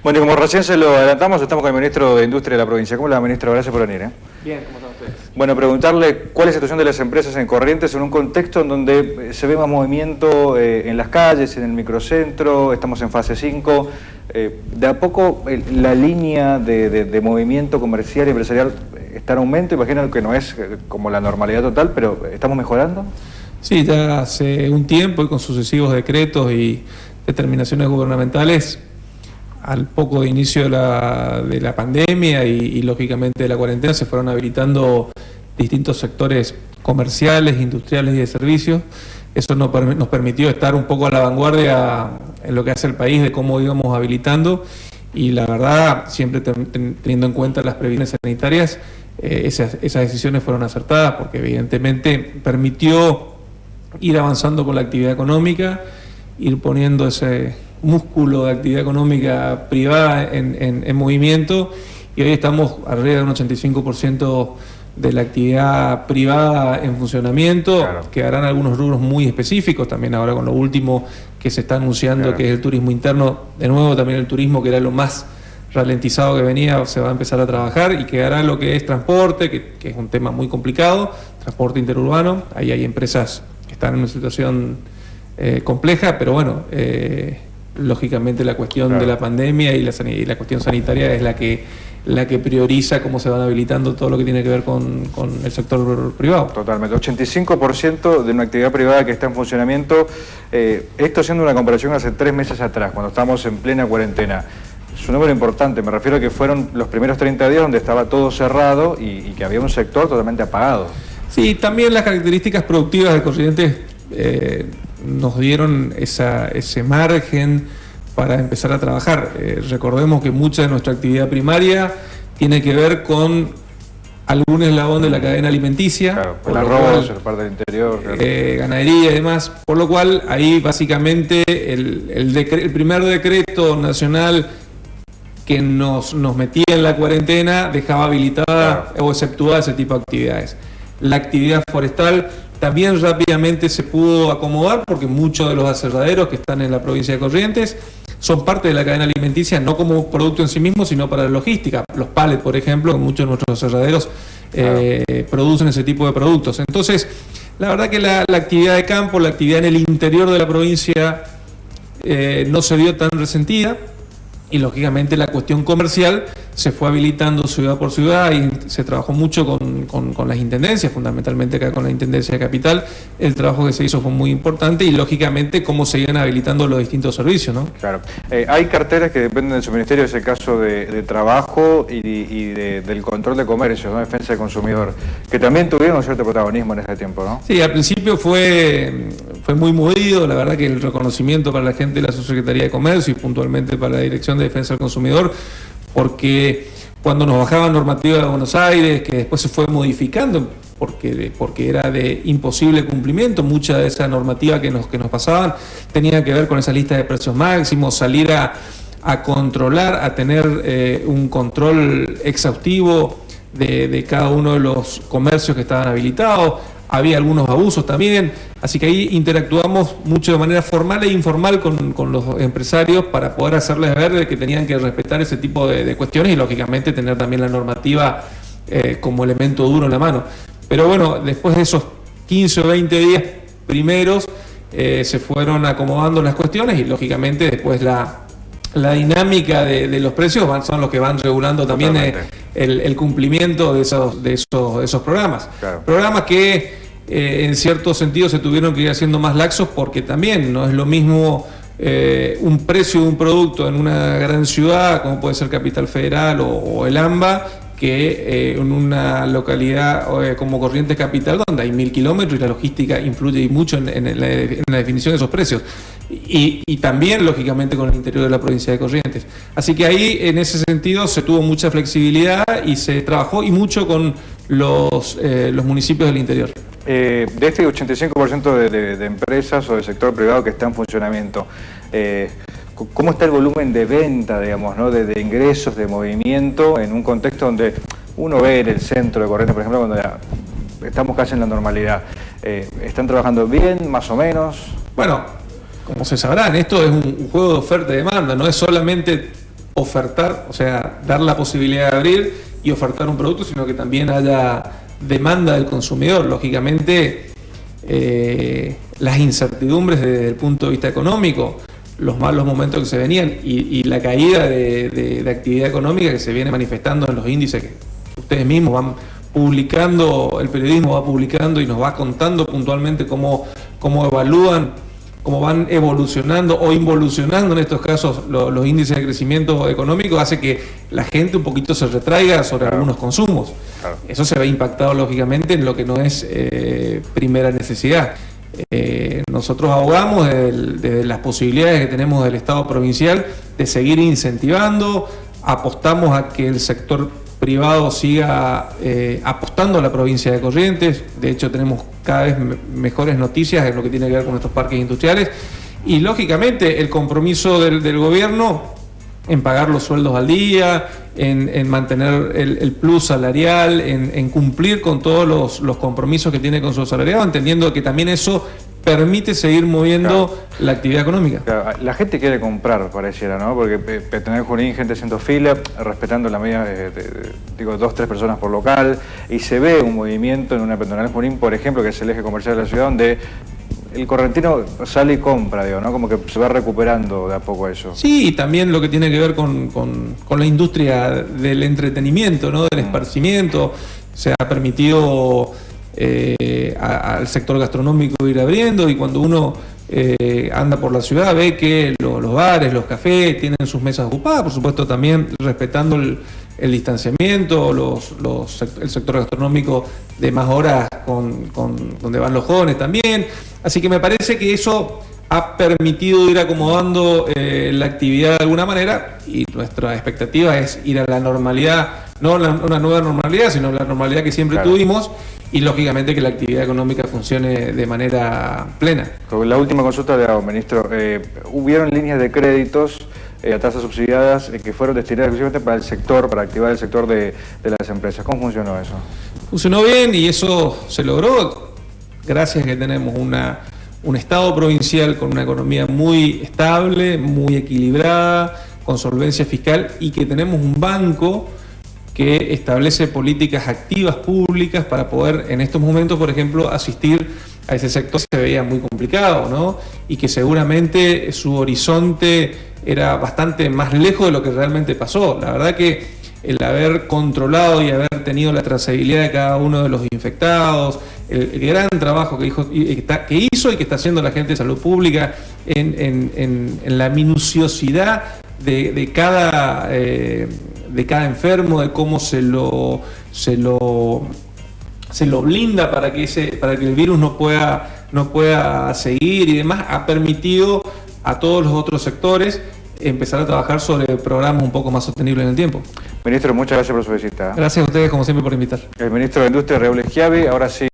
Bueno, y como recién se lo adelantamos, estamos con el ministro de Industria de la provincia. ¿Cómo le va, ministro? Gracias por venir. Bien, ¿cómo están ustedes? Bueno, preguntarle cuál es la situación de las empresas en Corrientes en un contexto en donde se ve más movimiento en las calles, en el microcentro, estamos en fase 5. De a poco la línea de movimiento comercial y empresarial está en aumento. Imagino que no es como la normalidad total, pero ¿estamos mejorando? Sí, ya hace un tiempo y con sucesivos decretos y determinaciones gubernamentales, al poco de inicio de la pandemia y lógicamente de la cuarentena, se fueron habilitando distintos sectores comerciales, industriales y de servicios. Eso nos permitió estar un poco a la vanguardia en lo que hace el país de cómo íbamos habilitando, y la verdad, siempre teniendo en cuenta las previsiones sanitarias, esas decisiones fueron acertadas, porque evidentemente permitió ir avanzando con la actividad económica, ir poniendo ese músculo de actividad económica privada en movimiento, y hoy estamos arriba de un 85% de la actividad privada en funcionamiento. Claro. Quedarán algunos rubros muy específicos, también ahora con lo último que se está anunciando, claro, que es el turismo interno. De nuevo también el turismo, que era lo más ralentizado que venía, se va a empezar a trabajar, y quedará lo que es transporte, que es un tema muy complicado, transporte interurbano. Ahí hay empresas que están en una situación compleja, pero bueno, lógicamente la cuestión, claro, de la pandemia y la cuestión sanitaria es la que prioriza cómo se van habilitando todo lo que tiene que ver con el sector privado. Totalmente, 85% de una actividad privada que está en funcionamiento. Esto haciendo una comparación hace 3 meses atrás, cuando estamos en plena cuarentena. Es un número importante, me refiero a que fueron los primeros 30 días donde estaba todo cerrado y que había un sector totalmente apagado. Sí, también las características productivas de Corrientes nos dieron ese margen para empezar a trabajar. Recordemos que mucha de nuestra actividad primaria tiene que ver con algún eslabón de la cadena alimenticia, claro, el arroz, la parte del interior, claro, ganadería y demás, por lo cual ahí básicamente el primer decreto nacional que nos metía en la cuarentena dejaba habilitada, claro, o exceptuada ese tipo de actividades. La actividad forestal también rápidamente se pudo acomodar, porque muchos de los aserraderos que están en la provincia de Corrientes son parte de la cadena alimenticia, no como producto en sí mismo, sino para la logística. Los pallets, por ejemplo, muchos de nuestros aserraderos producen ese tipo de productos. Entonces, la verdad que la actividad de campo, la actividad en el interior de la provincia no se vio tan resentida, y lógicamente la cuestión comercial se fue habilitando ciudad por ciudad, y se trabajó mucho con las intendencias, fundamentalmente acá con la Intendencia de Capital. El trabajo que se hizo fue muy importante, y lógicamente cómo se iban habilitando los distintos servicios, ¿no? Claro. Hay carteras que dependen de su ministerio, es el caso de trabajo y del control de comercio, ¿no? Defensa del consumidor, que también tuvieron un cierto protagonismo en ese tiempo, ¿no? Sí, al principio fue muy movido. La verdad que el reconocimiento para la gente de la Subsecretaría de Comercio y puntualmente para la Dirección de Defensa del Consumidor, porque cuando nos bajaban normativa de Buenos Aires, que después se fue modificando porque era de imposible cumplimiento, mucha de esa normativa que nos pasaban tenía que ver con esa lista de precios máximos, salir a controlar, a tener un control exhaustivo de cada uno de los comercios que estaban habilitados. Había algunos abusos también, así que ahí interactuamos mucho de manera formal e informal con los empresarios para poder hacerles ver de que tenían que respetar ese tipo de cuestiones, y lógicamente tener también la normativa como elemento duro en la mano. Pero bueno, después de esos 15 o 20 días primeros se fueron acomodando las cuestiones, y lógicamente después la dinámica de los precios son los que van regulando también el cumplimiento de esos programas. Claro. Programas que en cierto sentido se tuvieron que ir haciendo más laxos, porque también no es lo mismo un precio de un producto en una gran ciudad como puede ser Capital Federal o el AMBA, que en una localidad como Corrientes Capital, donde hay 1000 kilómetros y la logística influye mucho en la definición de esos precios. Y también, lógicamente, con el interior de la provincia de Corrientes. Así que ahí, en ese sentido, se tuvo mucha flexibilidad y se trabajó y mucho con los municipios del interior. De este 85% de empresas o del sector privado que está en funcionamiento, ¿cómo está el volumen de venta, digamos, ¿no? de ingresos, de movimiento, en un contexto donde uno ve en el centro de Corrientes, por ejemplo, cuando ya estamos casi en la normalidad? ¿Están trabajando bien, más o menos? Bueno, como se sabrán, esto es un juego de oferta y demanda, no es solamente ofertar, o sea, dar la posibilidad de abrir y ofertar un producto, sino que también haya demanda del consumidor. Lógicamente, las incertidumbres desde el punto de vista económico, los malos momentos que se venían y la caída de actividad económica que se viene manifestando en los índices que ustedes mismos van publicando, el periodismo va publicando y nos va contando puntualmente cómo evalúan, cómo van evolucionando o involucionando en estos casos los índices de crecimiento económico, hace que la gente un poquito se retraiga sobre algunos consumos. Claro. Eso se ve impactado lógicamente en lo que no es primera necesidad. Nosotros abogamos de las posibilidades que tenemos del Estado provincial de seguir incentivando, apostamos a que el sector privado siga apostando a la provincia de Corrientes. De hecho, tenemos cada vez mejores noticias en lo que tiene que ver con nuestros parques industriales y lógicamente el compromiso del gobierno en pagar los sueldos al día, en mantener el plus salarial, en cumplir con todos los compromisos que tiene con su asalariado, entendiendo que también eso permite seguir moviendo la actividad económica. Claro, la gente quiere comprar, pareciera, ¿no? Porque Peatonal Junín, gente haciendo fila, respetando la medida digo, 2 o 3 personas por local, y se ve un movimiento en una Peatonal Junín, por ejemplo, que es el eje comercial de la ciudad, donde el correntino sale y compra, digo, ¿no? Como que se va recuperando de a poco eso. Sí, y también lo que tiene que ver con la industria del entretenimiento, ¿no? Del esparcimiento. Se ha permitido al sector gastronómico ir abriendo, y cuando uno anda por la ciudad ve que los bares, los cafés tienen sus mesas ocupadas, por supuesto también respetando el distanciamiento, el sector gastronómico de más horas donde van los jóvenes también. Así que me parece que eso ha permitido ir acomodando la actividad de alguna manera, y nuestra expectativa es ir a la normalidad, no una nueva normalidad, sino la normalidad que siempre tuvimos, y lógicamente que la actividad económica funcione de manera plena. Con la última consulta le hago, ministro, hubieron líneas de créditos a tasas subsidiadas que fueron destinadas exclusivamente para el sector, para activar el sector de las empresas. ¿Cómo funcionó eso? Funcionó bien, y eso se logró gracias a que tenemos un Estado provincial con una economía muy estable, muy equilibrada, con solvencia fiscal, y que tenemos un banco que establece políticas activas públicas para poder en estos momentos, por ejemplo, asistir a ese sector que se veía muy complicado, ¿no? Y que seguramente su horizonte era bastante más lejos de lo que realmente pasó. La verdad que el haber controlado y haber tenido la trazabilidad de cada uno de los infectados, el gran trabajo que hizo y que está haciendo la gente de salud pública en la minuciosidad de cada enfermo, de cómo se lo blinda para que el virus no pueda seguir y demás, ha permitido a todos los otros sectores empezar a trabajar sobre programas un poco más sostenibles en el tiempo. Ministro, muchas gracias por su visita. Gracias a ustedes, como siempre, por invitar. El ministro de Industria, Raúl Schiavi, ahora sí.